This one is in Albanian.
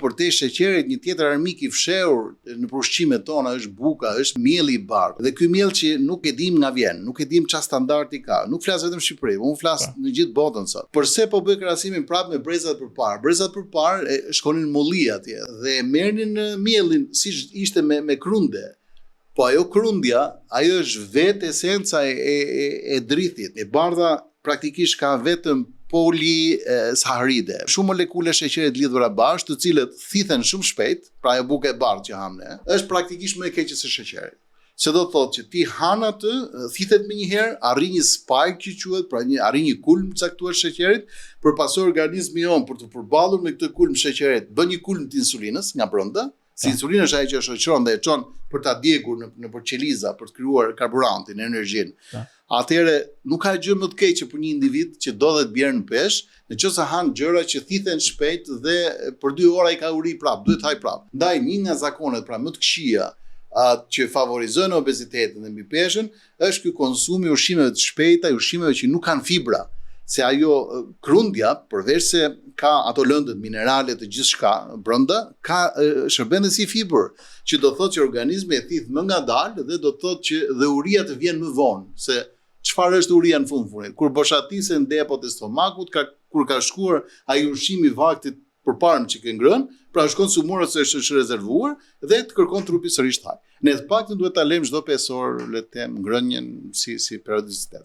përtej sheqerit, një tjetër armik i fshehur në ushqimet tona është buka, është mielli i bardhë. Dhe ky miell që nuk e dim nga vjen, nuk e dim çfarë standardi ka. Nuk flas vetëm në Shqipëri, unë flas në gjithë botën sot. Përse po bëj krahasimin prapë me brezat përpara? Brezat përpara shkonin në molli atje dhe merrnin miellin siç ishte me krunde. Po ajo krundja, ajo është vetë esenca e drithit. E bardha praktikisht ka vetëm polisaharide, shumë molekule sheqerit lidhura bashkë, të cilët thithen shumë shpejt, pra ajo bukë e bardhë që ham ne, është praktikisht më e keqe se sheqeri. Se do të thotë që ti han atë, thithet më njëherë, arrin një spike që quhet, pra arrin një kulm të caktuar sheqerit, përpasoj organizmi jon për të përballur me këtë kulm sheqerit, bën një kulm të insulinës nga brenda. Si insulina është ajo që shoqëron dhe e çon për ta djegur në qeliza për të krijuar karburantin, energjinë. Atëherë nuk ka gjë më të keqe për një individ që do të bjerë në peshë, nëse han gjëra që thithen shpejt dhe për 2 ora i ka uri prap, duhet haj prap. Ndaj një nga zakonet pra më të këqija që favorizojnë obezitetin dhe mbi peshën është ky konsumi i ushqimeve të shpejta, i ushqimeve që nuk kanë fibra. Se ajo krundja, përveç se ka ato lëndët, mineralet të gjithçka brenda, ka shërben si fibër, që do thotë që organizmi e thith më ngadalë dhe do thotë që dhe uria të vjen më vonë, se çfarë është uria në fundit? Kur boshatisen depot e stomakut, kur ka shkuar ai ushqimi i vaktit përpara që ke ngrënë, pra është konsumuar ose është rezervuar dhe të kërkon trupi sërish të haj. Ne të paktën duhet ta lejmë çdo 5 orë, le të them, ngrënien si periodicitet.